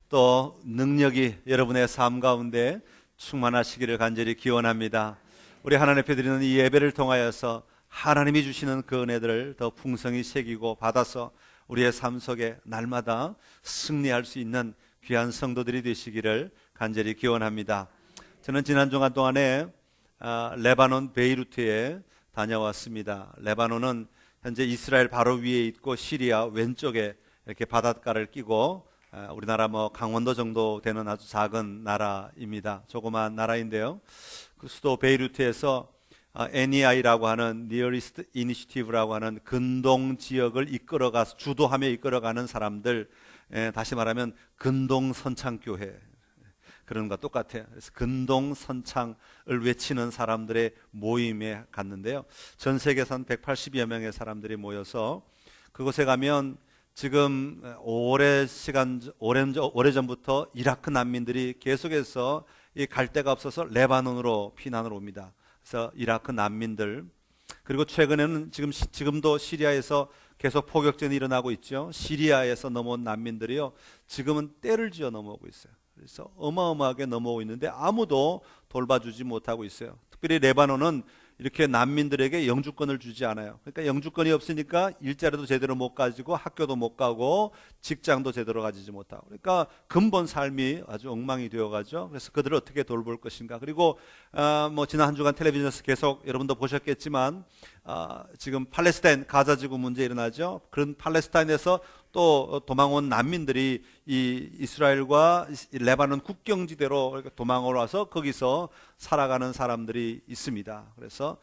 또 능력이 여러분의 삶 가운데 충만하시기를 간절히 기원합니다. 우리 하나님 앞에 드리는 이 예배를 통하여서 하나님이 주시는 그 은혜들을 더 풍성히 새기고 받아서 우리의 삶 속에 날마다 승리할 수 있는 귀한 성도들이 되시기를 간절히 기원합니다. 저는 지난 주간 동안에 레바논 베이루트에 다녀왔습니다. 레바논은 현재 이스라엘 바로 위에 있고 시리아 왼쪽에 이렇게 바닷가를 끼고 우리나라 강원도 정도 되는 아주 작은 나라입니다. 조그만 나라인데요. 그 수도 베이루트에서 NEI라고 하는 Nearest Initiative라고 하는 근동 지역을 이끌어가서 주도하며 이끌어가는 사람들, 다시 말하면 근동 선창교회 그런 것과 똑같아요. 그래서 근동 선창을 외치는 사람들의 모임에 갔는데요. 전 세계에서 한 180여 명의 사람들이 모여서 그곳에 가면 지금 오래전부터 이라크 난민들이 계속해서 갈 데가 없어서 레바논으로 피난을 옵니다. 그래서 이라크 난민들, 그리고 최근에는 지금도 시리아에서 계속 포격전이 일어나고 있죠. 시리아에서 넘어온 난민들이요, 지금은 때를 지어 넘어오고 있어요. 그래서 어마어마하게 넘어오고 있는데 아무도 돌봐주지 못하고 있어요. 특별히 레바논은 이렇게 난민들에게 영주권을 주지 않아요. 그러니까 영주권이 없으니까 일자리도 제대로 못 가지고 학교도 못 가고 직장도 제대로 가지지 못하고, 그러니까 근본 삶이 아주 엉망이 되어가죠. 그래서 그들을 어떻게 돌볼 것인가. 그리고 지난 한 주간 텔레비전에서 계속 여러분도 보셨겠지만 지금 팔레스타인 가자지구 문제 일어나죠. 그런 팔레스타인에서 또 도망온 난민들이 이 이스라엘과 레바논 국경지대로 도망을 와서 거기서 살아가는 사람들이 있습니다. 그래서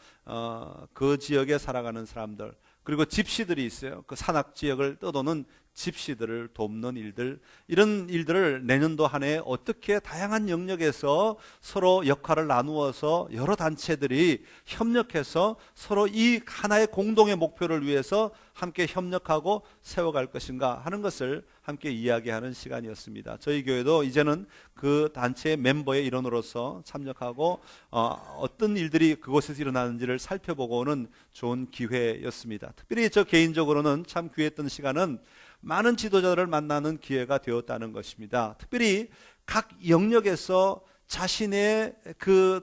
그 지역에 살아가는 사람들, 그리고 집시들이 있어요. 그 산악 지역을 떠도는 집시들을 돕는 일들, 이런 일들을 내년도 한 해 어떻게 다양한 영역에서 서로 역할을 나누어서 여러 단체들이 협력해서 서로 이 하나의 공동의 목표를 위해서 함께 협력하고 세워갈 것인가 하는 것을 함께 이야기하는 시간이었습니다. 저희 교회도 이제는 그 단체의 멤버의 일원으로서 참여하고 어떤 일들이 그곳에서 일어나는지를 살펴보고 오는 좋은 기회였습니다. 특별히 저 개인적으로는 참 귀했던 시간은 많은 지도자들을 만나는 기회가 되었다는 것입니다. 특별히 각 영역에서 자신의 그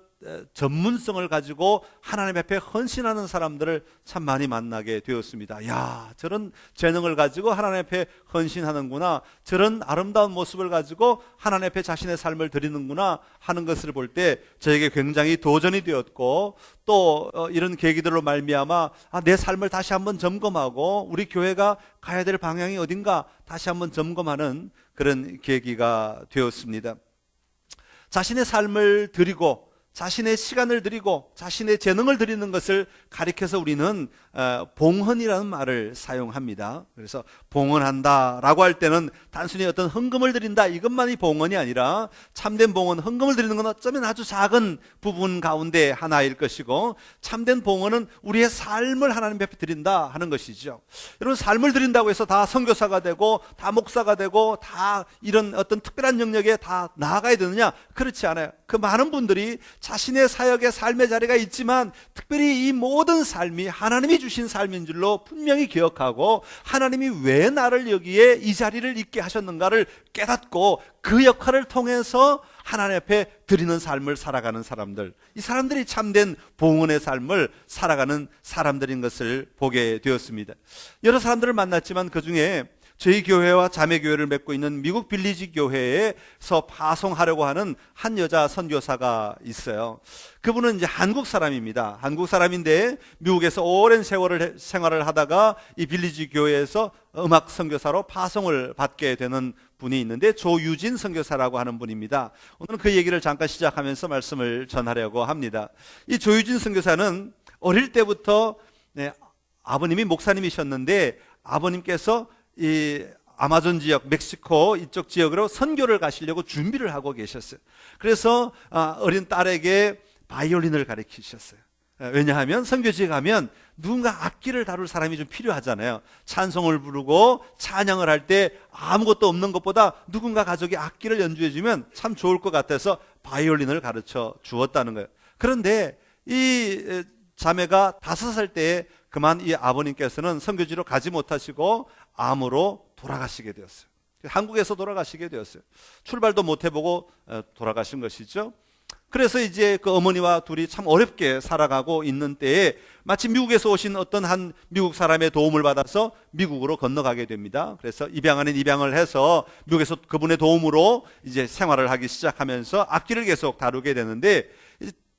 전문성을 가지고 하나님 앞에 헌신하는 사람들을 참 많이 만나게 되었습니다. 야, 저런 재능을 가지고 하나님 앞에 헌신하는구나, 저런 아름다운 모습을 가지고 하나님 앞에 자신의 삶을 드리는구나 하는 것을 볼 때 저에게 굉장히 도전이 되었고, 또 이런 계기들로 말미암아 내 삶을 다시 한번 점검하고 우리 교회가 가야 될 방향이 어딘가 다시 한번 점검하는 그런 계기가 되었습니다. 자신의 삶을 드리고 자신의 시간을 드리고 자신의 재능을 드리는 것을 가리켜서 우리는 봉헌이라는 말을 사용합니다. 그래서 봉헌한다라고 할 때는 단순히 어떤 헌금을 드린다 이것만이 봉헌이 아니라, 참된 봉헌, 헌금을 드리는 건 어쩌면 아주 작은 부분 가운데 하나일 것이고, 참된 봉헌은 우리의 삶을 하나님 앞에 드린다 하는 것이죠. 여러분, 삶을 드린다고 해서 다 선교사가 되고 다 목사가 되고 다 이런 어떤 특별한 영역에 다 나아가야 되느냐? 그렇지 않아요. 그 많은 분들이 자신의 사역의 삶의 자리가 있지만 특별히 이 모든 삶이 하나님이 주신 삶인 줄로 분명히 기억하고, 하나님이 왜 나를 여기에 이 자리를 있게 하셨는가를 깨닫고 그 역할을 통해서 하나님 앞에 드리는 삶을 살아가는 사람들, 이 사람들이 참된 봉헌의 삶을 살아가는 사람들인 것을 보게 되었습니다. 여러 사람들을 만났지만 그 중에 저희 교회와 자매교회를 맺고 있는 미국 빌리지 교회에서 파송하려고 하는 한 여자 선교사가 있어요. 그분은 이제 한국 사람입니다. 한국 사람인데 미국에서 오랜 세월을 생활을 하다가 이 빌리지 교회에서 음악 선교사로 파송을 받게 되는 분이 있는데, 조유진 선교사라고 하는 분입니다. 오늘은 그 얘기를 잠깐 시작하면서 말씀을 전하려고 합니다. 이 조유진 선교사는 어릴 때부터 아버님이 목사님이셨는데 아버님께서 이 아마존 지역, 멕시코 이쪽 지역으로 선교를 가시려고 준비를 하고 계셨어요. 그래서 어린 딸에게 바이올린을 가르치셨어요. 왜냐하면 선교지에 가면 누군가 악기를 다룰 사람이 좀 필요하잖아요. 찬송을 부르고 찬양을 할 때 아무것도 없는 것보다 누군가 가족이 악기를 연주해 주면 참 좋을 것 같아서 바이올린을 가르쳐 주었다는 거예요. 그런데 이 자매가 5살 때에 그만 이 아버님께서는 선교지로 가지 못하시고 암으로 돌아가시게 되었어요. 한국에서 돌아가시게 되었어요. 출발도 못 해보고 돌아가신 것이죠. 그래서 이제 그 어머니와 둘이 참 어렵게 살아가고 있는 때에 마치 미국에서 오신 어떤 한 미국 사람의 도움을 받아서 미국으로 건너가게 됩니다. 그래서 입양 아닌 입양을 해서 미국에서 그분의 도움으로 이제 생활을 하기 시작하면서 악기를 계속 다루게 되는데,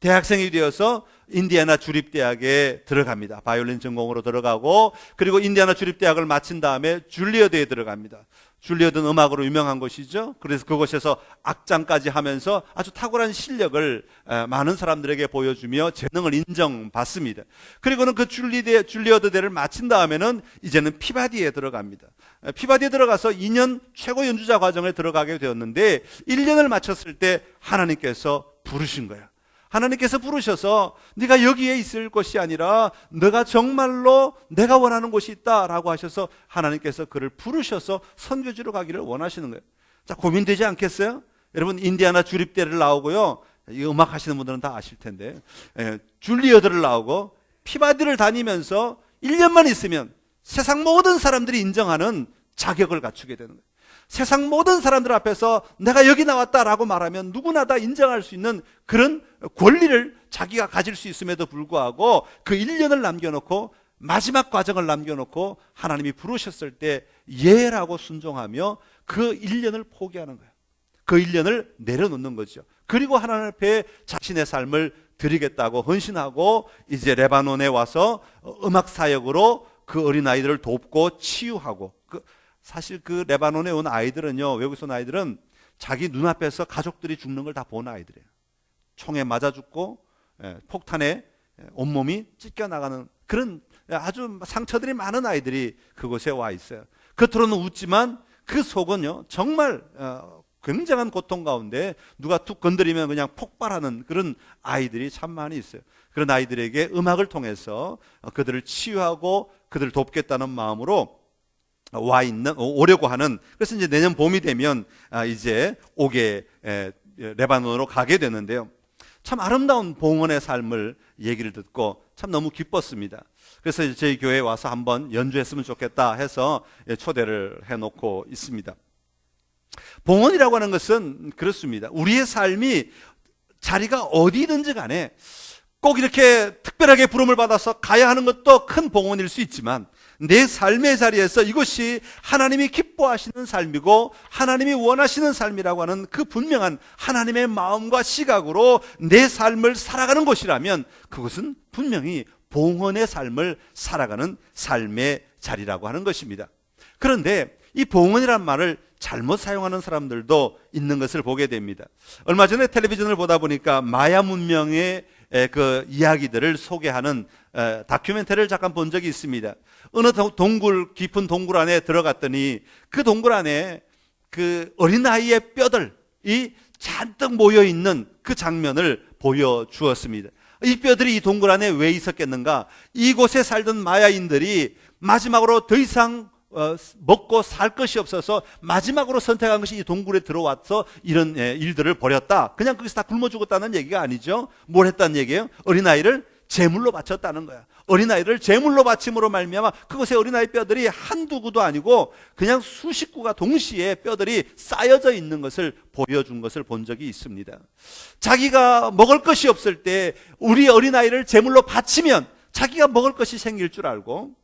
대학생이 되어서 인디애나 주립대학에 들어갑니다. 바이올린 전공으로 들어가고, 그리고 인디애나 주립대학을 마친 다음에 줄리어드에 들어갑니다. 줄리어드는 음악으로 유명한 곳이죠. 그래서 그곳에서 악장까지 하면서 아주 탁월한 실력을 많은 사람들에게 보여주며 재능을 인정받습니다. 그리고는 그 줄리어드대를 마친 다음에는 이제는 피바디에 들어갑니다. 피바디에 들어가서 2년 최고 연주자 과정에 들어가게 되었는데, 1년을 마쳤을 때 하나님께서 부르신 거예요. 하나님께서 부르셔서 네가 여기에 있을 것이 아니라 너가 정말로 내가 원하는 곳이 있다라고 하셔서 하나님께서 그를 부르셔서 선교지로 가기를 원하시는 거예요. 자, 고민되지 않겠어요? 여러분, 인디애나 주립대를 나오고요, 이 음악 하시는 분들은 다 아실 텐데, 줄리어드를 나오고 피바디를 다니면서 1년만 있으면 세상 모든 사람들이 인정하는 자격을 갖추게 되는 거예요. 세상 모든 사람들 앞에서 내가 여기 나왔다라고 말하면 누구나 다 인정할 수 있는 그런 권리를 자기가 가질 수 있음에도 불구하고 그 1년을 남겨놓고, 마지막 과정을 남겨놓고 하나님이 부르셨을 때 예라고 순종하며 그 1년을 포기하는 거예요. 그 1년을 내려놓는 거죠. 그리고 하나님 앞에 자신의 삶을 드리겠다고 헌신하고 이제 레바논에 와서 음악 사역으로 그 어린아이들을 돕고 치유하고, 사실 그 레바논에 온 아이들은요, 외국에서 온 아이들은 자기 눈앞에서 가족들이 죽는 걸 다 본 아이들이에요. 총에 맞아 죽고 폭탄에 온몸이 찢겨나가는 그런 아주 상처들이 많은 아이들이 그곳에 와 있어요. 겉으로는 웃지만 그 속은요, 정말 굉장한 고통 가운데 누가 툭 건드리면 그냥 폭발하는 그런 아이들이 참 많이 있어요. 그런 아이들에게 음악을 통해서 그들을 치유하고 그들을 돕겠다는 마음으로 오려고 하는, 그래서 이제 내년 봄이 되면 이제 레바논으로 가게 되는데요. 참 아름다운 봉헌의 삶을 얘기를 듣고 참 너무 기뻤습니다. 그래서 저희 교회에 와서 한번 연주했으면 좋겠다 해서 초대를 해놓고 있습니다. 봉헌이라고 하는 것은 그렇습니다. 우리의 삶이 자리가 어디든지 간에 꼭 이렇게 특별하게 부름을 받아서 가야 하는 것도 큰 봉헌일 수 있지만, 내 삶의 자리에서 이것이 하나님이 기뻐하시는 삶이고 하나님이 원하시는 삶이라고 하는 그 분명한 하나님의 마음과 시각으로 내 삶을 살아가는 곳이라면 그것은 분명히 봉헌의 삶을 살아가는 삶의 자리라고 하는 것입니다. 그런데 이 봉헌이란 말을 잘못 사용하는 사람들도 있는 것을 보게 됩니다. 얼마 전에 텔레비전을 보다 보니까 마야 문명의 그 이야기들을 소개하는 다큐멘터리를 잠깐 본 적이 있습니다. 어느 깊은 동굴 안에 들어갔더니 그 동굴 안에 그 어린아이의 뼈들이 잔뜩 모여있는 그 장면을 보여주었습니다. 이 뼈들이 이 동굴 안에 왜 있었겠는가? 이곳에 살던 마야인들이 마지막으로 더 이상 먹고 살 것이 없어서 마지막으로 선택한 것이 이 동굴에 들어와서 이런 일들을 벌였다. 그냥 거기서 다 굶어 죽었다는 얘기가 아니죠. 뭘 했다는 얘기예요? 어린아이를 제물로 바쳤다는 거야. 어린아이를 제물로 바침으로 말미암아 그곳에 어린아이 뼈들이 한두 구도 아니고 그냥 수십 구가 동시에 뼈들이 쌓여져 있는 것을 보여준 것을 본 적이 있습니다. 자기가 먹을 것이 없을 때 우리 어린아이를 제물로 바치면 자기가 먹을 것이 생길 줄 알고,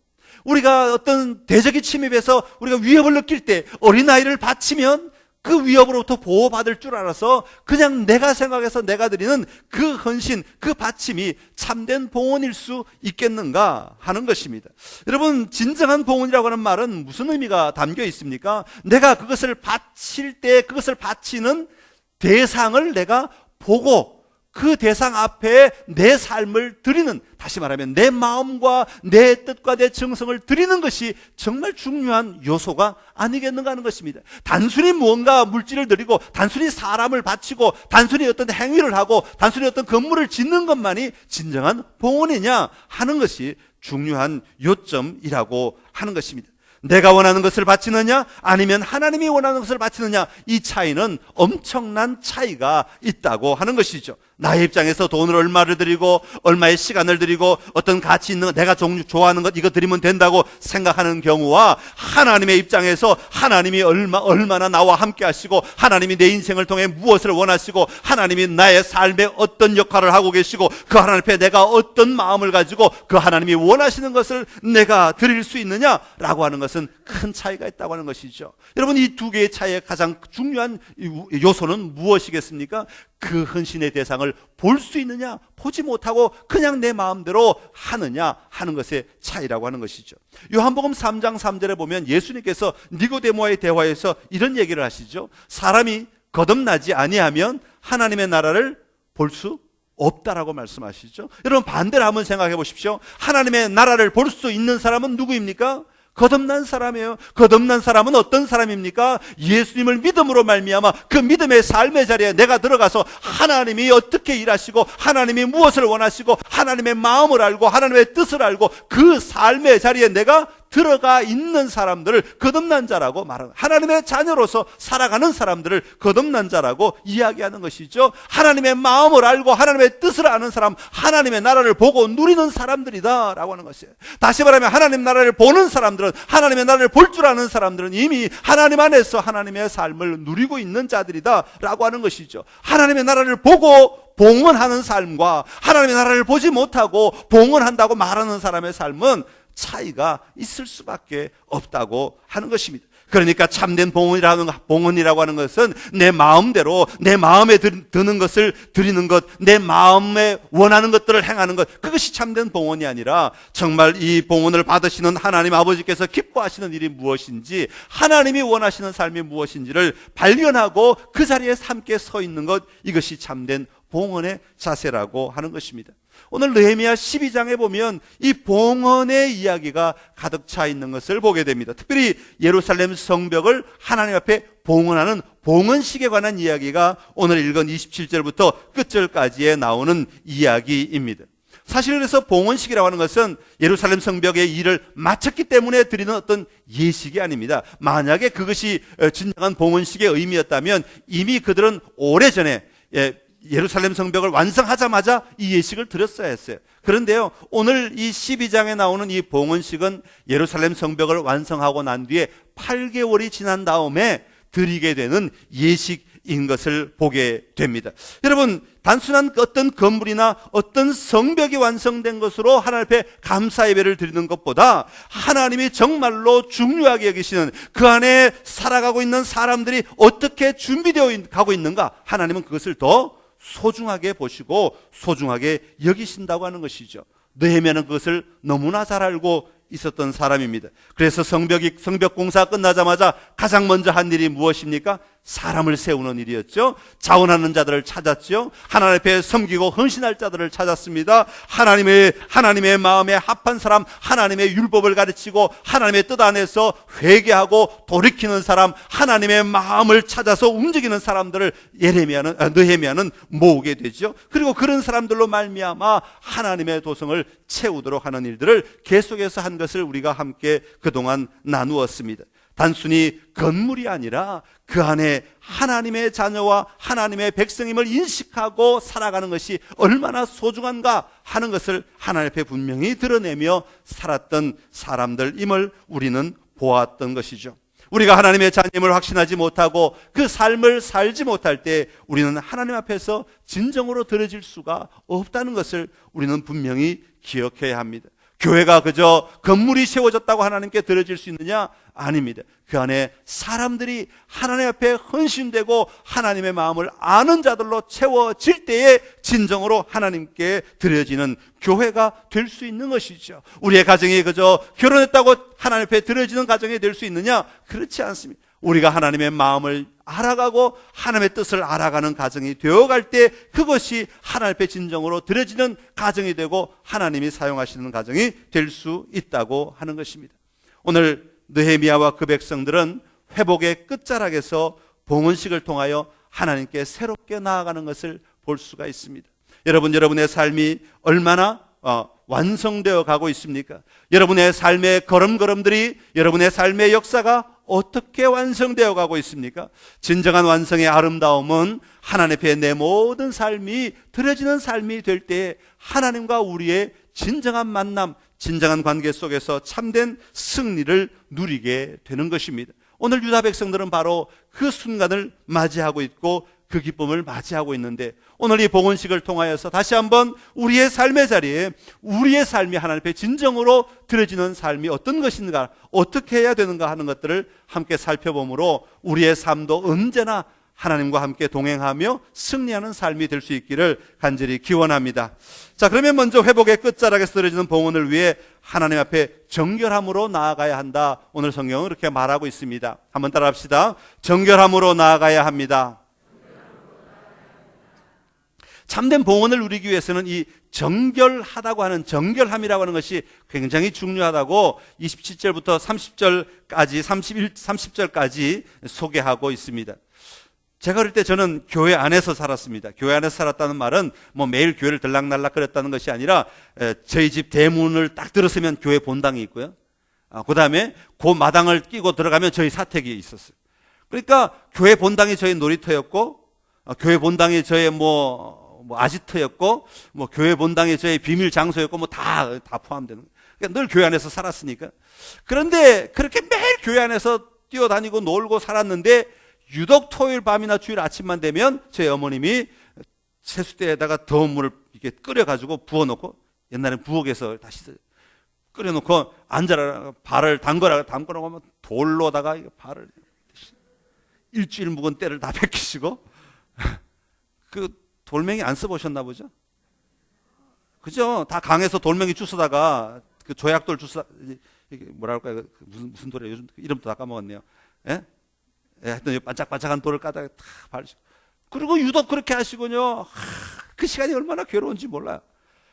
우리가 어떤 대적이 침입해서 우리가 위협을 느낄 때 어린아이를 바치면 그 위협으로부터 보호받을 줄 알아서 그냥 내가 생각해서 내가 드리는 그 헌신, 그 바침이 참된 봉헌일 수 있겠는가 하는 것입니다. 여러분, 진정한 봉헌이라고 하는 말은 무슨 의미가 담겨 있습니까? 내가 그것을 바칠 때 그것을 바치는 대상을 내가 보고 그 대상 앞에 내 삶을 드리는, 다시 말하면 내 마음과 내 뜻과 내 정성을 드리는 것이 정말 중요한 요소가 아니겠는가 하는 것입니다. 단순히 무언가 물질을 드리고 단순히 사람을 바치고 단순히 어떤 행위를 하고 단순히 어떤 건물을 짓는 것만이 진정한 봉헌이냐 하는 것이 중요한 요점이라고 하는 것입니다. 내가 원하는 것을 바치느냐 아니면 하나님이 원하는 것을 바치느냐, 이 차이는 엄청난 차이가 있다고 하는 것이죠. 나의 입장에서 돈을 얼마를 들이고 얼마의 시간을 들이고 어떤 가치 있는 것, 내가 좋아하는 것 이거 드리면 된다고 생각하는 경우와 하나님의 입장에서 하나님이 얼마나 나와 함께 하시고 하나님이 내 인생을 통해 무엇을 원하시고 하나님이 나의 삶에 어떤 역할을 하고 계시고 그 하나님 앞에 내가 어떤 마음을 가지고 그 하나님이 원하시는 것을 내가 드릴 수 있느냐라고 하는 것은 큰 차이가 있다고 하는 것이죠. 여러분, 이 두 개의 차이의 가장 중요한 요소는 무엇이겠습니까? 그 헌신의 대상을 볼 수 있느냐, 보지 못하고 그냥 내 마음대로 하느냐 하는 것의 차이라고 하는 것이죠. 요한복음 3장 3절에 보면 예수님께서 니고데모와의 대화에서 이런 얘기를 하시죠. 사람이 거듭나지 아니하면 하나님의 나라를 볼 수 없다라고 말씀하시죠. 여러분, 반대로 한번 생각해 보십시오. 하나님의 나라를 볼 수 있는 사람은 누구입니까? 거듭난 사람이에요. 거듭난 사람은 어떤 사람입니까? 예수님을 믿음으로 말미암아 그 믿음의 삶의 자리에 내가 들어가서 하나님이 어떻게 일하시고 하나님이 무엇을 원하시고 하나님의 마음을 알고 하나님의 뜻을 알고 그 삶의 자리에 내가 들어가 있는 사람들을 거듭난 자라고 말하는, 하나님의 자녀로서 살아가는 사람들을 거듭난 자라고 이야기하는 것이죠. 하나님의 마음을 알고 하나님의 뜻을 아는 사람, 하나님의 나라를 보고 누리는 사람들이다 라고 하는 것이에요. 다시 말하면 하나님 나라를 보는 사람들은, 하나님의 나라를 볼 줄 아는 사람들은 이미 하나님 안에서 하나님의 삶을 누리고 있는 자들이다 라고 하는 것이죠. 하나님의 나라를 보고 봉헌하는 삶과 하나님의 나라를 보지 못하고 봉헌한다고 말하는 사람의 삶은 차이가 있을 수밖에 없다고 하는 것입니다. 그러니까 참된 봉헌이라고 하는 것은 내 마음대로 내 마음에 드는 것을 드리는 것, 내 마음에 원하는 것들을 행하는 것, 그것이 참된 봉헌이 아니라 정말 이 봉헌을 받으시는 하나님 아버지께서 기뻐하시는 일이 무엇인지, 하나님이 원하시는 삶이 무엇인지를 발견하고 그 자리에 함께 서 있는 것, 이것이 참된 봉헌의 자세라고 하는 것입니다. 오늘 느헤미야 12장에 보면 이 봉헌의 이야기가 가득 차 있는 것을 보게 됩니다. 특별히 예루살렘 성벽을 하나님 앞에 봉헌하는 봉헌식에 관한 이야기가 오늘 읽은 27절부터 끝절까지에 나오는 이야기입니다. 사실 그래서 봉헌식이라고 하는 것은 예루살렘 성벽의 일을 마쳤기 때문에 드리는 어떤 예식이 아닙니다. 만약에 그것이 진정한 봉헌식의 의미였다면 이미 그들은 오래전에 예루살렘 성벽을 완성하자마자 이 예식을 드렸어야 했어요. 그런데요, 오늘 이 12장에 나오는 이 봉헌식은 예루살렘 성벽을 완성하고 난 뒤에 8개월이 지난 다음에 드리게 되는 예식인 것을 보게 됩니다. 여러분, 단순한 어떤 건물이나 어떤 성벽이 완성된 것으로 하나님 앞에 감사 예배를 드리는 것보다 하나님이 정말로 중요하게 여기시는 그 안에 살아가고 있는 사람들이 어떻게 준비되어 가고 있는가, 하나님은 그것을 더 소중하게 보시고 소중하게 여기신다고 하는 것이죠. 느헤미야는 그것을 너무나 잘 알고 있었던 사람입니다. 그래서 성벽 공사가 끝나자마자 가장 먼저 한 일이 무엇입니까? 사람을 세우는 일이었죠. 자원하는 자들을 찾았죠. 하나님 앞에 섬기고 헌신할 자들을 찾았습니다. 하나님의 마음에 합한 사람, 하나님의 율법을 가르치고 하나님의 뜻 안에서 회개하고 돌이키는 사람, 하나님의 마음을 찾아서 움직이는 사람들을 느헤미야는 모으게 되죠. 그리고 그런 사람들로 말미암아 하나님의 도성을 채우도록 하는 일들을 계속해서 한 것을 우리가 함께 그동안 나누었습니다. 단순히 건물이 아니라 그 안에 하나님의 자녀와 하나님의 백성임을 인식하고 살아가는 것이 얼마나 소중한가 하는 것을 하나님 앞에 분명히 드러내며 살았던 사람들임을 우리는 보았던 것이죠. 우리가 하나님의 자녀임을 확신하지 못하고 그 삶을 살지 못할 때 우리는 하나님 앞에서 진정으로 드려질 수가 없다는 것을 우리는 분명히 기억해야 합니다. 교회가 그저 건물이 세워졌다고 하나님께 드려질 수 있느냐? 아닙니다. 그 안에 사람들이 하나님 앞에 헌신되고 하나님의 마음을 아는 자들로 채워질 때에 진정으로 하나님께 드려지는 교회가 될 수 있는 것이죠. 우리의 가정이 그저 결혼했다고 하나님 앞에 드려지는 가정이 될 수 있느냐? 그렇지 않습니다. 우리가 하나님의 마음을 알아가고 하나님의 뜻을 알아가는 가정이 되어갈 때 그것이 하나님 앞에 진정으로 드려지는 가정이 되고 하나님이 사용하시는 가정이 될 수 있다고 하는 것입니다. 오늘 느헤미야와 그 백성들은 회복의 끝자락에서 봉헌식을 통하여 하나님께 새롭게 나아가는 것을 볼 수가 있습니다. 여러분의 삶이 얼마나 완성되어 가고 있습니까? 여러분의 삶의 걸음걸음들이, 여러분의 삶의 역사가 어떻게 완성되어 가고 있습니까? 진정한 완성의 아름다움은 하나님 앞에 내 모든 삶이 드려지는 삶이 될 때 하나님과 우리의 진정한 만남, 진정한 관계 속에서 참된 승리를 누리게 되는 것입니다. 오늘 유다 백성들은 바로 그 순간을 맞이하고 있고 그 기쁨을 맞이하고 있는데, 오늘 이 복음식을 통하여서 다시 한번 우리의 삶의 자리에 우리의 삶이 하나님 앞에 진정으로 드려지는 삶이 어떤 것인가, 어떻게 해야 되는가 하는 것들을 함께 살펴보므로 우리의 삶도 언제나 하나님과 함께 동행하며 승리하는 삶이 될 수 있기를 간절히 기원합니다. 자, 그러면 먼저 회복의 끝자락에서 드려지는 봉헌을 위해 하나님 앞에 정결함으로 나아가야 한다. 오늘 성경은 그렇게 말하고 있습니다. 한번 따라합시다. 정결함으로 나아가야 합니다. 참된 봉헌을 누리기 위해서는 이 정결하다고 하는, 정결함이라고 하는 것이 굉장히 중요하다고 27절부터 30절까지 30절까지 소개하고 있습니다. 제가 어릴 때 저는 교회 안에서 살았습니다. 교회 안에서 살았다는 말은 뭐 매일 교회를 들락날락 거렸다는 것이 아니라, 저희 집 대문을 딱 들었으면 교회 본당이 있고요. 그 다음에 그 마당을 끼고 들어가면 저희 사택이 있었어요. 그러니까 교회 본당이 저희 놀이터였고, 교회 본당이 저의 아지트였고, 교회 본당이 저의 비밀 장소였고, 다 포함되는 거예요. 그러니까 늘 교회 안에서 살았으니까. 그런데 그렇게 매일 교회 안에서 뛰어다니고 놀고 살았는데, 유독 토요일 밤이나 주일 아침만 되면 저희 어머님이 세숫대에다가 더운 물을 이렇게 끓여가지고 부어놓고, 옛날엔 부엌에서 다시 끓여놓고 앉아라, 발을 담궈라고 하면 돌로다가 발을 일주일 묵은 때를 다 벗기시고, 그 돌멩이 안 써보셨나 보죠? 그죠? 다 강에서 돌멩이 주스다가, 그 조약돌 주스, 이게 뭐라 할까요? 무슨 돌이에요? 요즘 이름도 다 까먹었네요. 예? 하여튼 반짝반짝한 돌을 까다가 탁 바르시고, 그리고 유독 그렇게 하시군요. 그 시간이 얼마나 괴로운지 몰라요.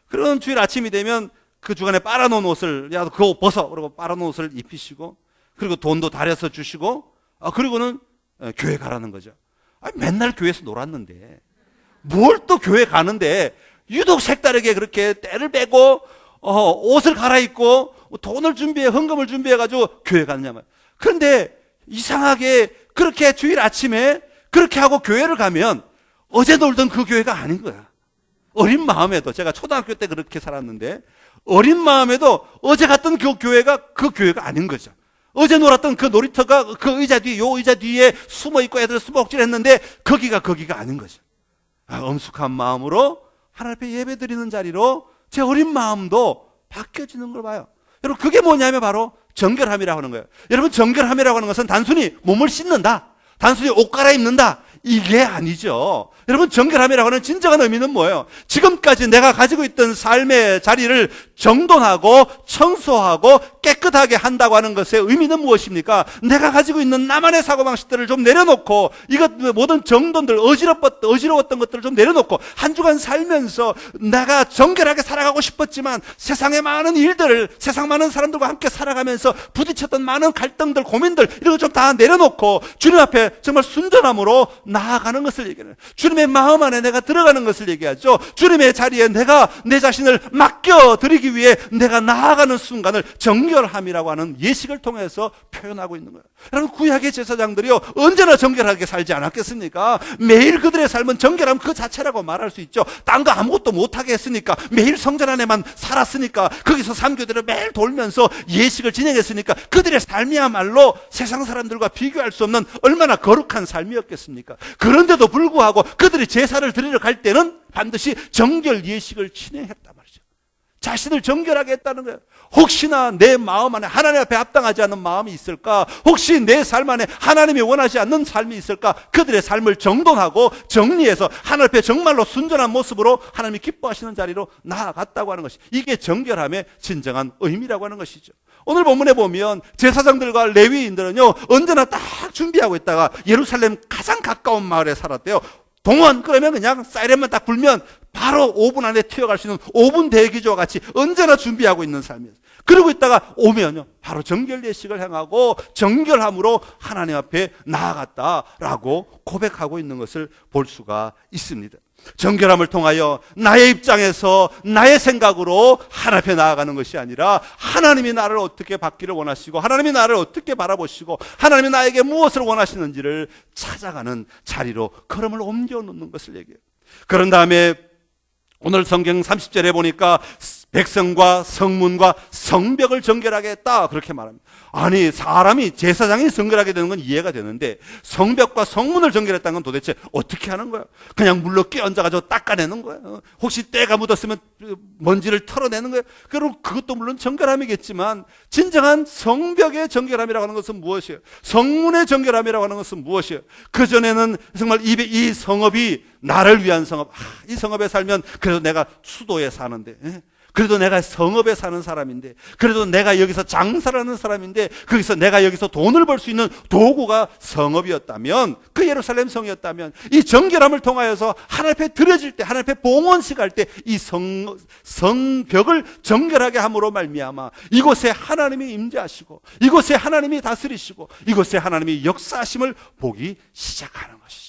그런 주일 아침이 되면 그 주간에 빨아놓은 옷을, 야, 그거 옷 벗어! 그러고 빨아놓은 옷을 입히시고, 그리고 돈도 다려서 주시고, 그리고는 교회 가라는 거죠. 맨날 교회에서 놀았는데 뭘 또 교회 가는데 유독 색다르게 그렇게 때를 빼고 옷을 갈아입고 돈을 준비해, 헌금을 준비해가지고 교회 가느냐 말이에요. 그런데 이상하게 그렇게 주일 아침에 그렇게 하고 교회를 가면 어제 놀던 그 교회가 아닌 거야. 어린 마음에도, 제가 초등학교 때 그렇게 살았는데 어린 마음에도 어제 갔던 그 교회가 그 교회가 아닌 거죠. 어제 놀았던 그 놀이터가 그 의자 뒤에, 요 의자 뒤에 숨어있고 애들 수목질 했는데 거기가 아닌 거죠. 엄숙한 마음으로 하나님 앞에 예배 드리는 자리로 제 어린 마음도 바뀌어지는 걸 봐요. 여러분, 그게 뭐냐면 바로 정결함이라고 하는 거예요. 여러분, 정결함이라고 하는 것은 단순히 몸을 씻는다, 단순히 옷 갈아입는다, 이게 아니죠. 여러분, 정결함이라고 하는 진정한 의미는 뭐예요? 지금까지 내가 가지고 있던 삶의 자리를 정돈하고 청소하고 깨끗하게 한다고 하는 것의 의미는 무엇입니까? 내가 가지고 있는 나만의 사고방식들을 좀 내려놓고, 이것 모든 정돈들, 어지러웠던 것들을 좀 내려놓고 한 주간 살면서 내가 정결하게 살아가고 싶었지만 세상의 많은 일들을, 세상 많은 사람들과 함께 살아가면서 부딪혔던 많은 갈등들, 고민들, 이런 거 좀 다 내려놓고 주님 앞에 정말 순전함으로 나아가는 것을 얘기해요. 주님의 마음 안에 내가 들어가는 것을 얘기하죠. 주님의 자리에 내가 내 자신을 맡겨드리기 위해 내가 나아가는 순간을 정결함이라고 하는 예식을 통해서 표현하고 있는 거예요. 여러분, 구약의 제사장들이요, 언제나 정결하게 살지 않았겠습니까? 매일 그들의 삶은 정결함 그 자체라고 말할 수 있죠. 딴 거 아무것도 못하게 했으니까, 매일 성전 안에만 살았으니까, 거기서 삼교대로 매일 돌면서 예식을 진행했으니까 그들의 삶이야말로 세상 사람들과 비교할 수 없는 얼마나 거룩한 삶이었겠습니까? 그런데도 불구하고 그들이 제사를 드리러 갈 때는 반드시 정결 예식을 진행했단 말이죠. 자신을 정결하게 했다는 거예요. 혹시나 내 마음 안에 하나님 앞에 합당하지 않는 마음이 있을까? 혹시 내 삶 안에 하나님이 원하지 않는 삶이 있을까? 그들의 삶을 정돈하고 정리해서 하나님 앞에 정말로 순전한 모습으로 하나님이 기뻐하시는 자리로 나아갔다고 하는 것이, 이게 정결함의 진정한 의미라고 하는 것이죠. 오늘 본문에 보면 제사장들과 레위인들은요, 언제나 딱 준비하고 있다가 예루살렘 가장 가까운 마을에 살았대요. 동원, 그러면 그냥 사이렌만 딱 불면 바로 5분 안에 튀어갈 수 있는 5분 대기조와 같이 언제나 준비하고 있는 삶이에요. 그러고 있다가 오면요, 바로 정결예식을 행하고 정결함으로 하나님 앞에 나아갔다라고 고백하고 있는 것을 볼 수가 있습니다. 정결함을 통하여 나의 입장에서 나의 생각으로 하나님 앞에 나아가는 것이 아니라 하나님이 나를 어떻게 받기를 원하시고 하나님이 나를 어떻게 바라보시고 하나님이 나에게 무엇을 원하시는지를 찾아가는 자리로 걸음을 옮겨 놓는 것을 얘기해요. 그런 다음에 오늘 성경 30절에 보니까 백성과 성문과 성벽을 정결하게 했다 그렇게 말합니다. 아니, 사람이 제사장이 정결하게 되는 건 이해가 되는데 성벽과 성문을 정결했다는 건 도대체 어떻게 하는 거야? 그냥 물로 끼얹어가지고 닦아내는 거야? 혹시 때가 묻었으면 먼지를 털어내는 거야? 그럼 그것도 물론 정결함이겠지만 진정한 성벽의 정결함이라고 하는 것은 무엇이에요? 성문의 정결함이라고 하는 것은 무엇이에요? 그전에는 정말 이 성읍이 나를 위한 성읍, 이 성읍에 살면 그래도 내가 수도에 사는데, 그래도 내가 성읍에 사는 사람인데, 그래도 내가 여기서 장사를 하는 사람인데, 거기서 내가 여기서 돈을 벌 수 있는 도구가 성읍이었다면, 그 예루살렘 성이었다면, 이 정결함을 통하여서 하나님 앞에 드려질 때, 하나님 앞에 봉헌식 할 때 이 성벽을 정결하게 함으로 말미암아 이곳에 하나님이 임재하시고 이곳에 하나님이 다스리시고 이곳에 하나님이 역사하심을 보기 시작하는 것이죠.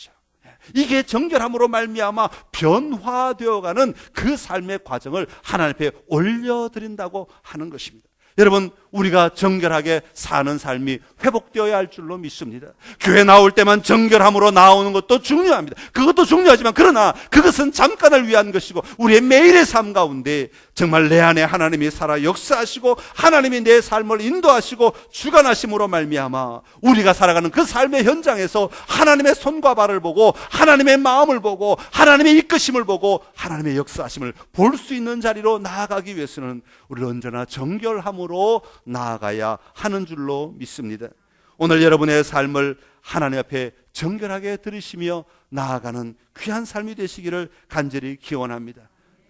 이게 정결함으로 말미암아 변화되어가는 그 삶의 과정을 하나님 앞에 올려드린다고 하는 것입니다. 여러분, 우리가 정결하게 사는 삶이 회복되어야 할 줄로 믿습니다. 교회 나올 때만 정결함으로 나오는 것도 중요합니다. 그것도 중요하지만 그러나 그것은 잠깐을 위한 것이고 우리의 매일의 삶 가운데 정말 내 안에 하나님이 살아 역사하시고 하나님이 내 삶을 인도하시고 주관하심으로 말미암아 우리가 살아가는 그 삶의 현장에서 하나님의 손과 발을 보고 하나님의 마음을 보고 하나님의 이끄심을 보고 하나님의 역사하심을 볼 수 있는 자리로 나아가기 위해서는 우리는 언제나 정결함으로 나아가야 하는 줄로 믿습니다. 오늘 여러분의 삶을 하나님 앞에 정결하게 들으시며 나아가는 귀한 삶이 되시기를 간절히 기원합니다.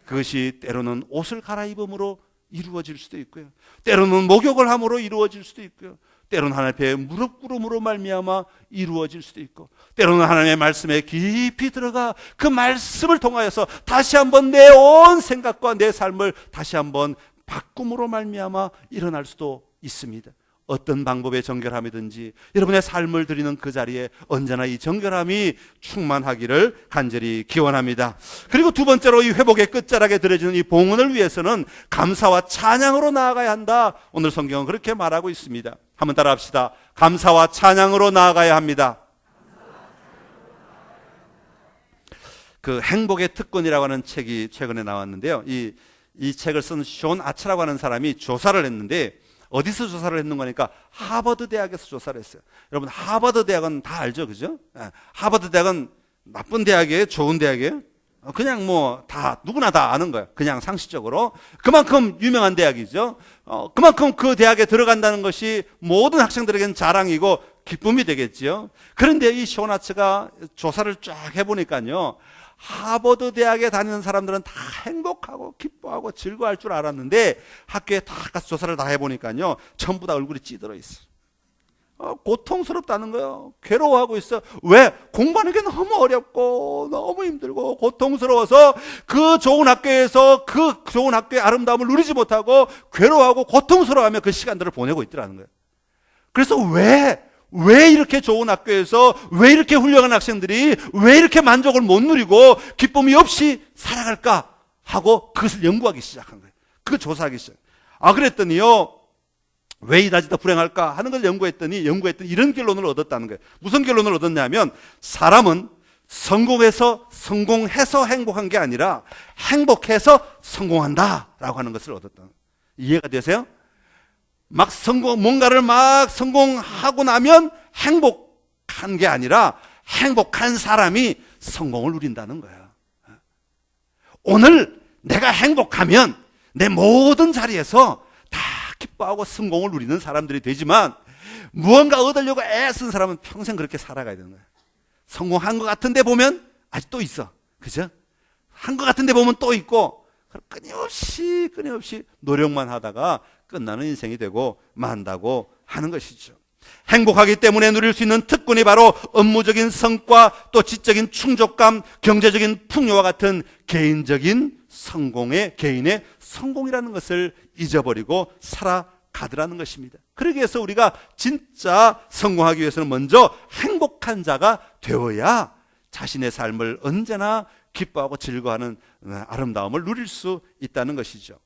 그것이 때로는 옷을 갈아입음으로 이루어질 수도 있고요, 때로는 목욕을 함으로 이루어질 수도 있고요, 때로는 하나님 앞에 무릎 꿇음으로 말미암아 이루어질 수도 있고, 때로는 하나님의 말씀에 깊이 들어가 그 말씀을 통하여서 다시 한번 내 온 생각과 내 삶을 다시 한번 바꿈으로 말미암아 일어날 수도 있습니다. 어떤 방법의 정결함이든지 여러분의 삶을 드리는 그 자리에 언제나 이 정결함이 충만하기를 간절히 기원합니다. 그리고 두 번째로 이 회복의 끝자락에 들어지는 이 봉헌을 위해서는 감사와 찬양으로 나아가야 한다. 오늘 성경은 그렇게 말하고 있습니다. 한번 따라합시다. 감사와 찬양으로 나아가야 합니다. 그 행복의 특권이라고 하는 책이 최근에 나왔는데요, 이 책을 쓴 쇼 아츠라고 하는 사람이 조사를 했는데, 어디서 조사를 했는 거니까 하버드 대학에서 조사를 했어요. 여러분, 하버드 대학은 다 알죠, 그죠? 하버드 대학은 나쁜 대학이에요, 좋은 대학이에요? 그냥 뭐 다 누구나 다 아는 거예요. 그냥 상식적으로 그만큼 유명한 대학이죠. 그만큼 그 대학에 들어간다는 것이 모든 학생들에게는 자랑이고 기쁨이 되겠죠. 그런데 이 쇼나츠가 조사를 쫙 해보니까요, 하버드 대학에 다니는 사람들은 다 행복하고 기뻐하고 즐거워할 줄 알았는데 학교에 다 가서 조사를 다 해보니까요, 전부 다 얼굴이 찌들어 있어. 고통스럽다는 거예요. 괴로워하고 있어. 왜? 공부하는 게 너무 어렵고 너무 힘들고 고통스러워서 그 좋은 학교에서 그 좋은 학교의 아름다움을 누리지 못하고 괴로워하고 고통스러워하며 그 시간들을 보내고 있더라는 거예요. 그래서 왜 이렇게 좋은 학교에서 왜 이렇게 훌륭한 학생들이 왜 이렇게 만족을 못 누리고 기쁨이 없이 살아갈까 하고 그것을 연구하기 시작한 거예요. 그 조사하기 시작. 그랬더니요, 왜 이다지 더 불행할까 하는 걸 연구했더니 이런 결론을 얻었다는 거예요. 무슨 결론을 얻었냐면, 사람은 성공해서 행복한 게 아니라 행복해서 성공한다라고 하는 것을 얻었다. 이해가 되세요? 뭔가를 막 성공하고 나면 행복한 게 아니라 행복한 사람이 성공을 누린다는 거예요. 오늘 내가 행복하면 내 모든 자리에서 다 기뻐하고 성공을 누리는 사람들이 되지만, 무언가 얻으려고 애쓴 사람은 평생 그렇게 살아가야 되는 거예요. 성공한 것 같은데 보면 아직 또 있어, 그죠? 한 것 같은데 보면 또 있고, 끊임없이 노력만 하다가 끝나는 인생이 되고 만다고 하는 것이죠. 행복하기 때문에 누릴 수 있는 특권이 바로 업무적인 성과, 또 지적인 충족감, 경제적인 풍요와 같은 개인의 성공이라는 것을 잊어버리고 살아가더라는 것입니다. 그러기 위해서 우리가 진짜 성공하기 위해서는 먼저 행복한 자가 되어야 자신의 삶을 언제나 기뻐하고 즐거워하는 아름다움을 누릴 수 있다는 것이죠.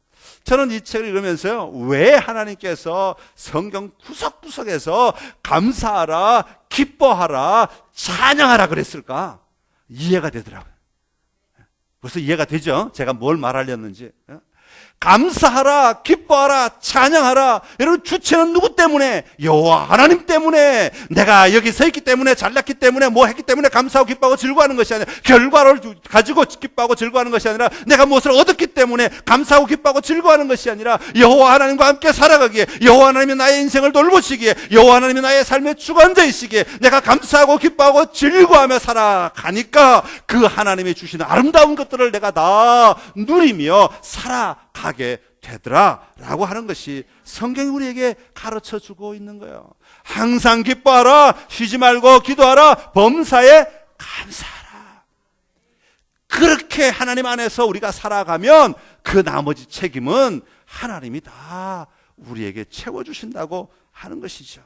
저는 이 책을 읽으면서요, 왜 하나님께서 성경 구석구석에서 감사하라, 기뻐하라, 찬양하라 그랬을까? 이해가 되더라고요. 벌써 이해가 되죠? 제가 뭘 말하려는지. 감사하라, 기뻐하라, 찬양하라. 여러분, 주체는 누구 때문에? 여호와 하나님 때문에. 내가 여기 서 있기 때문에, 잘났기 때문에, 뭐 했기 때문에 감사하고 기뻐하고 즐거워하는 것이 아니라, 결과를 가지고 기뻐하고 즐거워하는 것이 아니라, 내가 무엇을 얻었기 때문에 감사하고 기뻐하고 즐거워하는 것이 아니라, 여호와 하나님과 함께 살아가기에, 여호와 하나님이 나의 인생을 돌보시기에, 여호와 하나님이 나의 삶의 주관자이시기에 내가 감사하고 기뻐하고 즐거워하며 살아가니까 그 하나님이 주시는 아름다운 것들을 내가 다 누리며 살아가게 되더라라고 하는 것이 성경이 우리에게 가르쳐주고 있는 거예요. 항상 기뻐하라, 쉬지 말고 기도하라, 범사에 감사하라. 그렇게 하나님 안에서 우리가 살아가면 그 나머지 책임은 하나님이 다 우리에게 채워주신다고 하는 것이죠.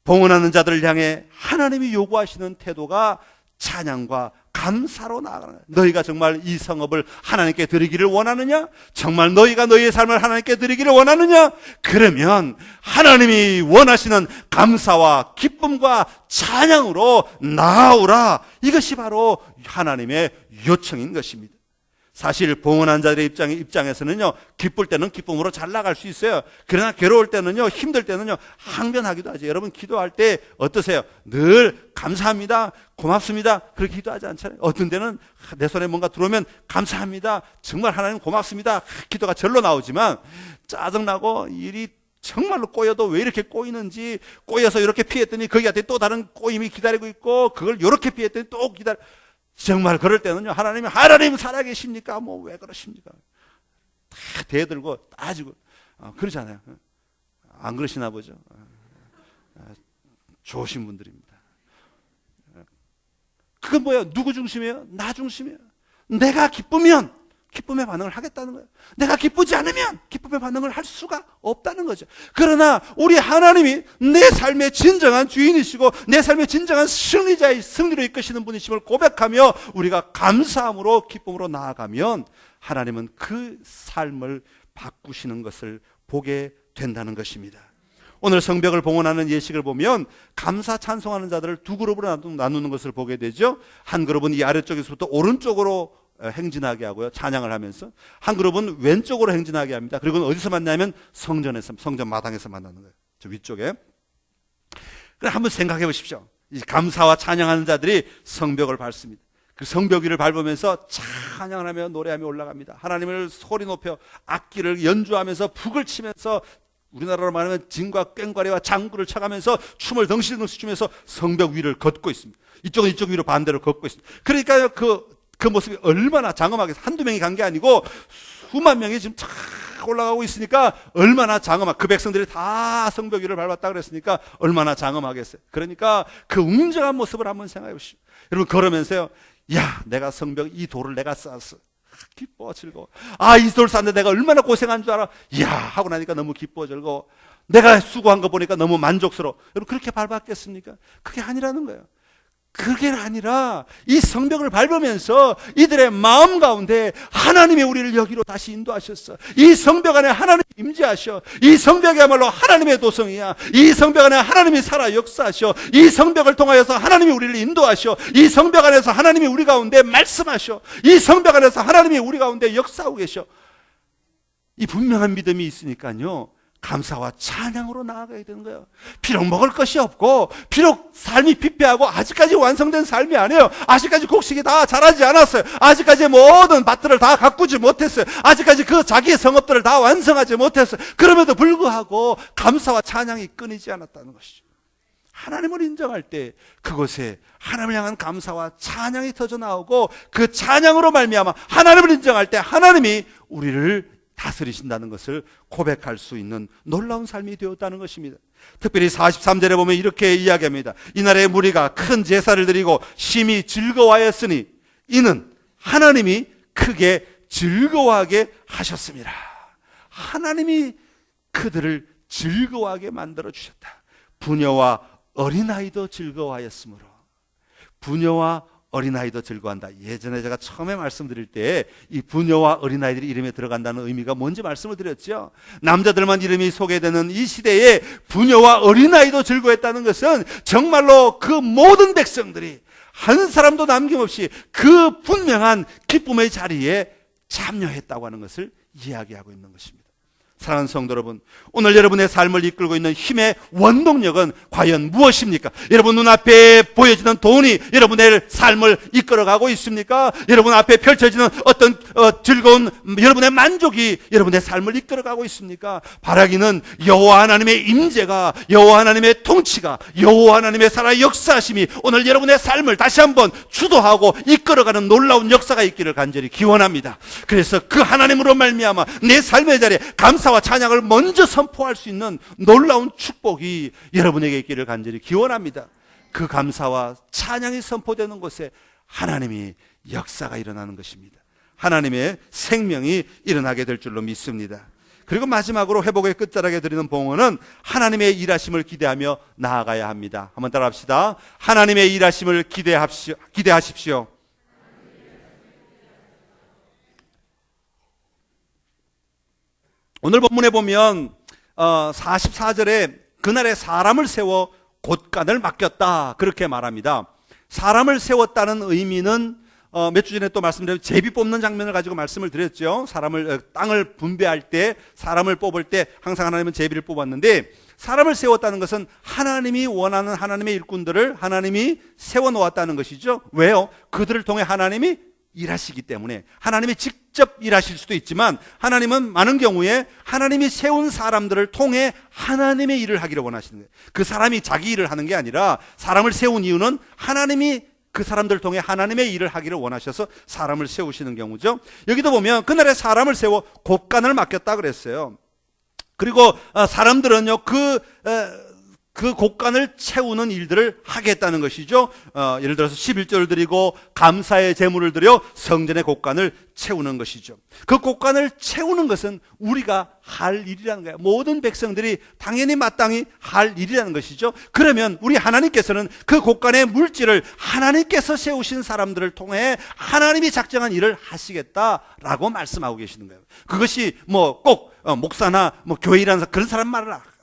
봉헌하는 자들을 향해 하나님이 요구하시는 태도가 찬양과 감사로 나아가는 거예요. 너희가 정말 이 성업을 하나님께 드리기를 원하느냐? 정말 너희가 너희의 삶을 하나님께 드리기를 원하느냐? 그러면 하나님이 원하시는 감사와 기쁨과 찬양으로 나아오라. 이것이 바로 하나님의 요청인 것입니다. 사실 봉헌한 자들의 입장에서는요, 기쁠 때는 기쁨으로 잘 나갈 수 있어요. 그러나 괴로울 때는요, 힘들 때는요, 항변하기도 하죠. 여러분, 기도할 때 어떠세요? 늘 감사합니다, 고맙습니다, 그렇게 기도하지 않잖아요. 어떤 때는 내 손에 뭔가 들어오면 감사합니다, 정말 하나님 고맙습니다, 기도가 절로 나오지만, 짜증나고 일이 정말로 꼬여도 왜 이렇게 꼬이는지, 꼬여서 이렇게 피했더니 거기한테 또 다른 꼬임이 기다리고 있고, 그걸 이렇게 피했더니 또 정말 그럴 때는요, 하나님 살아계십니까? 뭐 왜 그러십니까? 다 대들고 따지고 그러잖아요. 안 그러시나 보죠. 좋으신 분들입니다. 그건 뭐예요? 누구 중심이에요? 나 중심이에요. 내가 기쁘면 기쁨의 반응을 하겠다는 거예요. 내가 기쁘지 않으면 기쁨의 반응을 할 수가 없다는 거죠. 그러나 우리 하나님이 내 삶의 진정한 주인이시고 내 삶의 진정한 승리로 이끄시는 분이심을 고백하며 우리가 감사함으로 기쁨으로 나아가면 하나님은 그 삶을 바꾸시는 것을 보게 된다는 것입니다. 오늘 성벽을 봉헌하는 예식을 보면 감사 찬송하는 자들을 두 그룹으로 나누는 것을 보게 되죠. 한 그룹은 이 아래쪽에서부터 오른쪽으로 행진하게 하고요, 찬양을 하면서. 한 그룹은 왼쪽으로 행진하게 합니다. 그리고 어디서 만나면 성전 마당에서 만나는 거예요. 저 위쪽에. 그럼 한번 생각해 보십시오. 이 감사와 찬양하는 자들이 성벽을 밟습니다. 그 성벽 위를 밟으면서 찬양을 하며 노래하며 올라갑니다. 하나님을 소리 높여 악기를 연주하면서 북을 치면서, 우리나라로 말하면 진과 꽹과리와 장구를 쳐가면서 춤을 덩실덩실 추면서 성벽 위를 걷고 있습니다. 이쪽은 이쪽 위로 반대로 걷고 있습니다. 그러니까 그 모습이 얼마나 장엄하게, 한두 명이 간 게 아니고 수만 명이 지금 착 올라가고 있으니까 얼마나 그 백성들이 다 성벽 위를 밟았다 그랬으니까 얼마나 장엄하겠어요. 그러니까 그 웅장한 모습을 한번 생각해 보시죠. 여러분, 걸으면서요, 야, 내가 이 돌을 내가 쌓았어. 기뻐, 즐거워. 이 돌 쌓는데 내가 얼마나 고생한 줄 알아? 이야, 하고 나니까 너무 기뻐, 즐거워. 내가 수고한 거 보니까 너무 만족스러워. 여러분, 그렇게 밟았겠습니까? 그게 아니라는 거예요. 그게 아니라 이 성벽을 밟으면서 이들의 마음 가운데 하나님이 우리를 여기로 다시 인도하셨어. 이 성벽 안에 하나님이 임재하셔. 이 성벽이야말로 하나님의 도성이야. 이 성벽 안에 하나님이 살아 역사하셔. 이 성벽을 통하여서 하나님이 우리를 인도하셔. 이 성벽 안에서 하나님이 우리 가운데 말씀하셔. 이 성벽 안에서 하나님이 우리 가운데 역사하고 계셔. 이 분명한 믿음이 있으니까요, 감사와 찬양으로 나아가야 되는 거예요. 비록 먹을 것이 없고, 비록 삶이 피폐하고, 아직까지 완성된 삶이 아니에요. 아직까지 곡식이 다 자라지 않았어요. 아직까지 모든 밭들을 다 가꾸지 못했어요. 아직까지 그 자기의 성업들을 다 완성하지 못했어요. 그럼에도 불구하고 감사와 찬양이 끊이지 않았다는 것이죠. 하나님을 인정할 때 그곳에 하나님을 향한 감사와 찬양이 터져 나오고, 그 찬양으로 말미암아 하나님을 인정할 때 하나님이 우리를 다스리신다는 것을 고백할 수 있는 놀라운 삶이 되었다는 것입니다. 특별히 43절에 보면 이렇게 이야기합니다. 이날에 무리가 큰 제사를 드리고 심히 즐거워하였으니 이는 하나님이 크게 즐거워하게 하셨습니다. 하나님이 그들을 즐거워하게 만들어 주셨다. 부녀와 어린아이도 즐거워하였으므로. 부녀와 어린아이도 즐거워한다. 예전에 제가 처음에 말씀드릴 때 이 부녀와 어린아이들이 이름에 들어간다는 의미가 뭔지 말씀을 드렸죠. 남자들만 이름이 소개되는 이 시대에 부녀와 어린아이도 즐거워했다는 것은 정말로 그 모든 백성들이 한 사람도 남김없이 그 분명한 기쁨의 자리에 참여했다고 하는 것을 이야기하고 있는 것입니다. 사랑하는 성도 여러분, 오늘 여러분의 삶을 이끌고 있는 힘의 원동력은 과연 무엇입니까? 여러분 눈앞에 보여지는 돈이 여러분의 삶을 이끌어가고 있습니까? 여러분 앞에 펼쳐지는 어떤 즐거운 여러분의 만족이 여러분의 삶을 이끌어가고 있습니까? 바라기는 여호와 하나님의 임재가, 여호와 하나님의 통치가, 여호와 하나님의 살아 역사하심이 오늘 여러분의 삶을 다시 한번 주도하고 이끌어가는 놀라운 역사가 있기를 간절히 기원합니다. 그래서 그 하나님으로 말미암아 내 삶의 자리에 감사와 찬양을 먼저 선포할 수 있는 놀라운 축복이 여러분에게 있기를 간절히 기원합니다. 그 감사와 찬양이 선포되는 곳에 하나님이 역사가 일어나는 것입니다. 하나님의 생명이 일어나게 될 줄로 믿습니다. 그리고 마지막으로 회복의 끝자락에 드리는 봉헌은 하나님의 일하심을 기대하며 나아가야 합니다. 한번 따라합시다. 하나님의 일하심을 기대하십시오. 오늘 본문에 보면 44절에 그날에 사람을 세워 곳간을 맡겼다 그렇게 말합니다. 사람을 세웠다는 의미는 몇 주 전에 또 말씀드린 제비 뽑는 장면을 가지고 말씀을 드렸죠. 땅을 분배할 때 사람을 뽑을 때 항상 하나님은 제비를 뽑았는데, 사람을 세웠다는 것은 하나님이 원하는 하나님의 일꾼들을 하나님이 세워놓았다는 것이죠. 왜요? 그들을 통해 하나님이 일하시기 때문에. 하나님이 직접 일하실 수도 있지만 하나님은 많은 경우에 하나님이 세운 사람들을 통해 하나님의 일을 하기를 원하시는 거예요. 그 사람이 자기 일을 하는 게 아니라 사람을 세운 이유는 하나님이 그 사람들을 통해 하나님의 일을 하기를 원하셔서 사람을 세우시는 경우죠. 여기도 보면 그날에 사람을 세워 곳간을 맡겼다 그랬어요. 그리고 사람들은요 그 곳간을 채우는 일들을 하겠다는 것이죠. 예를 들어서 11조를 드리고 감사의 제물을 드려 성전의 곳간을 채우는 것이죠. 그 곳간을 채우는 것은 우리가 할 일이라는 거예요. 모든 백성들이 당연히 마땅히 할 일이라는 것이죠. 그러면 우리 하나님께서는 그 곳간의 물질을 하나님께서 세우신 사람들을 통해 하나님이 작정한 일을 하시겠다라고 말씀하고 계시는 거예요. 그것이 꼭 목사나 교회라는 그런 사람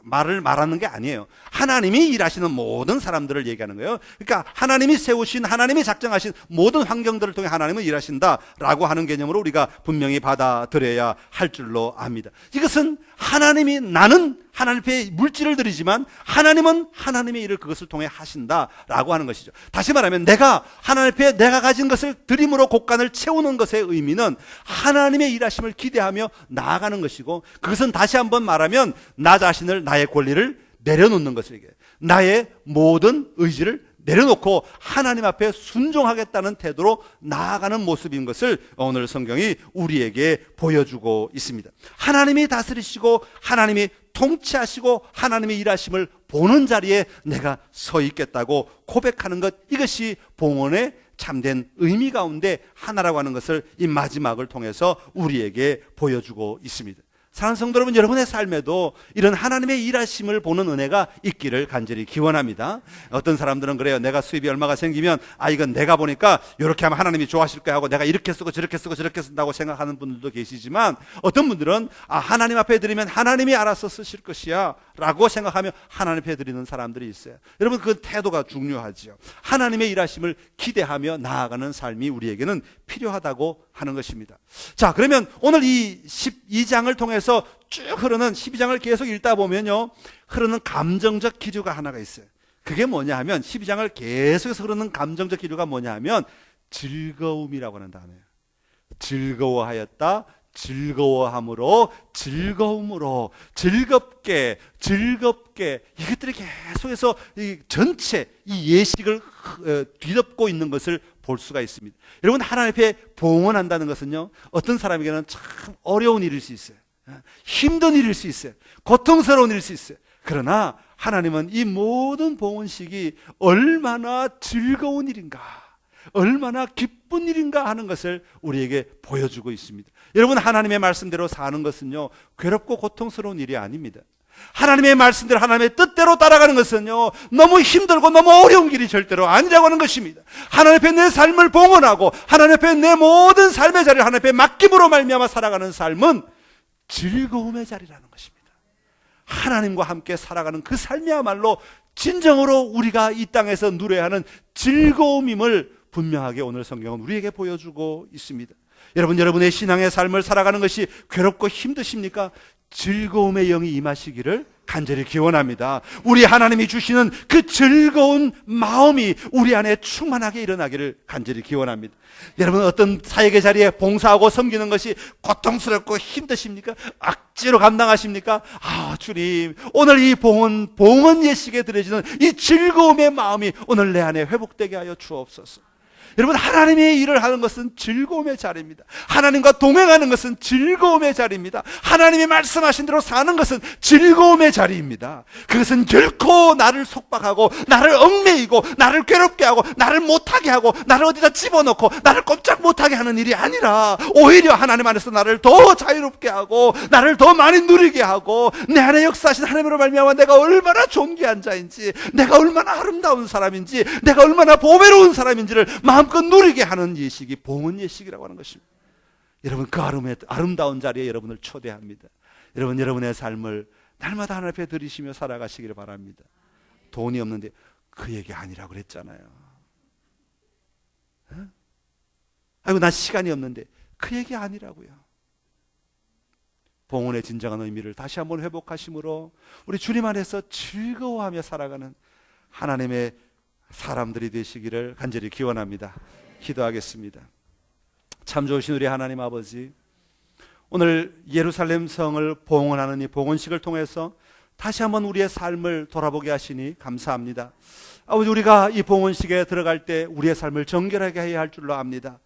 말을 말하는 게 아니에요. 하나님이 일하시는 모든 사람들을 얘기하는 거예요. 그러니까 하나님이 세우신, 하나님이 작정하신 모든 환경들을 통해 하나님은 일하신다라고 하는 개념으로 우리가 분명히 받아들여야 할 줄로 압니다. 이것은 하나님이, 나는 하나님 앞에 물질을 드리지만 하나님은 하나님의 일을 그것을 통해 하신다라고 하는 것이죠. 다시 말하면 내가 하나님 앞에 내가 가진 것을 드림으로 곳간을 채우는 것의 의미는 하나님의 일하심을 기대하며 나아가는 것이고, 그것은 다시 한번 말하면 나 자신을, 나의 권리를 내려놓는 것을 얘기해요. 나의 모든 의지를 내려놓고 하나님 앞에 순종하겠다는 태도로 나아가는 모습인 것을 오늘 성경이 우리에게 보여주고 있습니다. 하나님이 다스리시고 하나님이 통치하시고 하나님의 일하심을 보는 자리에 내가 서 있겠다고 고백하는 것, 이것이 봉헌의 참된 의미 가운데 하나라고 하는 것을 이 마지막을 통해서 우리에게 보여주고 있습니다. 사랑하는 성도 여러분, 여러분의 삶에도 이런 하나님의 일하심을 보는 은혜가 있기를 간절히 기원합니다. 어떤 사람들은 그래요. 내가 수입이 얼마가 생기면 이건 내가 보니까 이렇게 하면 하나님이 좋아하실 거야 하고 내가 이렇게 쓰고 저렇게 쓰고 저렇게 쓴다고 생각하는 분들도 계시지만, 어떤 분들은 하나님 앞에 드리면 하나님이 알아서 쓰실 것이야 라고 생각하며 하나님 앞에 드리는 사람들이 있어요. 여러분, 그 태도가 중요하죠. 하나님의 일하심을 기대하며 나아가는 삶이 우리에게는 필요하다고 하는 것입니다. 자, 그러면 오늘 이 12장을 통해서 쭉 흐르는 12장을 계속 읽다 보면요, 흐르는 감정적 기류가 하나가 있어요. 그게 뭐냐 하면, 12장을 계속해서 흐르는 감정적 기류가 뭐냐 하면 즐거움이라고 하는 단어예요. 즐거워하였다, 즐거워함으로, 즐거움으로, 즐겁게, 이것들이 계속해서 이 전체 이 예식을 뒤덮고 있는 것을 볼 수가 있습니다. 여러분, 하나님 앞에 봉헌한다는 것은요, 어떤 사람에게는 참 어려운 일일 수 있어요. 힘든 일일 수 있어요. 고통스러운 일일 수 있어요. 그러나 하나님은 이 모든 봉헌식이 얼마나 즐거운 일인가, 얼마나 기쁜 일인가 하는 것을 우리에게 보여주고 있습니다. 여러분, 하나님의 말씀대로 사는 것은요, 괴롭고 고통스러운 일이 아닙니다. 하나님의 말씀대로, 하나님의 뜻대로 따라가는 것은요, 너무 힘들고 너무 어려운 길이 절대로 아니라고 하는 것입니다. 하나님 앞에 내 삶을 봉헌하고 하나님 앞에 내 모든 삶의 자리를 하나님 앞에 맡김으로 말미암아 살아가는 삶은 즐거움의 자리라는 것입니다. 하나님과 함께 살아가는 그 삶이야말로 진정으로 우리가 이 땅에서 누려야 하는 즐거움임을 분명하게 오늘 성경은 우리에게 보여주고 있습니다. 여러분, 여러분의 신앙의 삶을 살아가는 것이 괴롭고 힘드십니까? 즐거움의 영이 임하시기를 간절히 기원합니다. 우리 하나님이 주시는 그 즐거운 마음이 우리 안에 충만하게 일어나기를 간절히 기원합니다. 여러분, 어떤 사역의 자리에 봉사하고 섬기는 것이 고통스럽고 힘드십니까? 악지로 감당하십니까? 주님, 오늘 이 봉헌 예식에 드려지는 이 즐거움의 마음이 오늘 내 안에 회복되게 하여 주옵소서. 여러분, 하나님의 일을 하는 것은 즐거움의 자리입니다. 하나님과 동행하는 것은 즐거움의 자리입니다. 하나님이 말씀하신 대로 사는 것은 즐거움의 자리입니다. 그것은 결코 나를 속박하고 나를 얽매이고 나를 괴롭게 하고 나를 못하게 하고 나를 어디다 집어넣고 나를 꼼짝 못하게 하는 일이 아니라 오히려 하나님 안에서 나를 더 자유롭게 하고 나를 더 많이 누리게 하고 내 안에 역사하신 하나님으로 말미암아 내가 얼마나 존귀한 자인지, 내가 얼마나 아름다운 사람인지, 내가 얼마나 보배로운 사람인지를 마음껏 누리게 하는 예식이 봉헌 예식이라고 하는 것입니다. 여러분, 그 아름다운 자리에 여러분을 초대합니다. 여러분, 여러분의 삶을 날마다 하나님 앞에 드리시며 살아가시기를 바랍니다. 돈이 없는데 그 얘기 아니라고 그랬잖아요. 아이고, 나 시간이 없는데 그 얘기 아니라고요. 봉헌의 진정한 의미를 다시 한번 회복하심으로 우리 주님 안에서 즐거워하며 살아가는 하나님의 사람들이 되시기를 간절히 기원합니다. 기도하겠습니다. 참 좋으신 우리 하나님 아버지, 오늘 예루살렘 성을 봉헌하는 이 봉헌식을 통해서 다시 한번 우리의 삶을 돌아보게 하시니 감사합니다. 아버지, 우리가 이 봉헌식에 들어갈 때 우리의 삶을 정결하게 해야 할 줄로 압니다.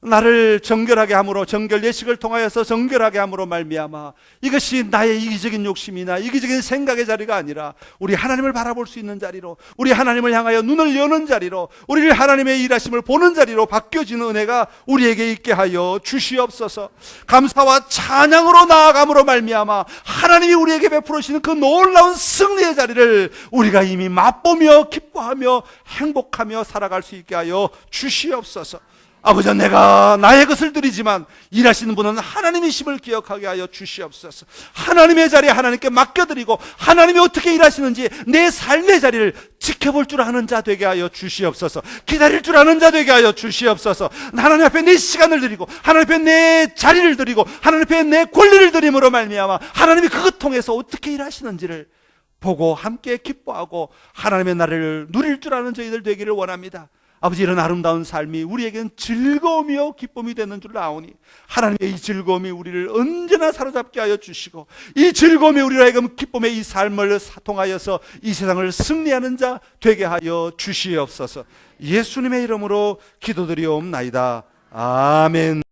나를 정결하게 함으로, 정결 예식을 통하여서 정결하게 함으로 말미암아 이것이 나의 이기적인 욕심이나 이기적인 생각의 자리가 아니라 우리 하나님을 바라볼 수 있는 자리로, 우리 하나님을 향하여 눈을 여는 자리로, 우리를 하나님의 일하심을 보는 자리로 바뀌어지는 은혜가 우리에게 있게 하여 주시옵소서. 감사와 찬양으로 나아감으로 말미암아 하나님이 우리에게 베풀으시는 그 놀라운 승리의 자리를 우리가 이미 맛보며 기뻐하며 행복하며 살아갈 수 있게 하여 주시옵소서. 아버지, 내가 나의 것을 드리지만 일하시는 분은 하나님이심을 기억하게 하여 주시옵소서. 하나님의 자리에 하나님께 맡겨드리고 하나님이 어떻게 일하시는지 내 삶의 자리를 지켜볼 줄 아는 자 되게 하여 주시옵소서. 기다릴 줄 아는 자 되게 하여 주시옵소서. 하나님 앞에 내 시간을 드리고 하나님 앞에 내 자리를 드리고 하나님 앞에 내 권리를 드림으로 말미암아 하나님이 그것 통해서 어떻게 일하시는지를 보고 함께 기뻐하고 하나님의 나라를 누릴 줄 아는 저희들 되기를 원합니다. 아버지, 이런 아름다운 삶이 우리에게는 즐거움이요 기쁨이 되는 줄 아오니 하나님의 이 즐거움이 우리를 언제나 사로잡게 하여 주시고 이 즐거움이 우리로 하여금 기쁨의 이 삶을 통하여서 이 세상을 승리하는 자 되게 하여 주시옵소서. 예수님의 이름으로 기도드리옵나이다. 아멘.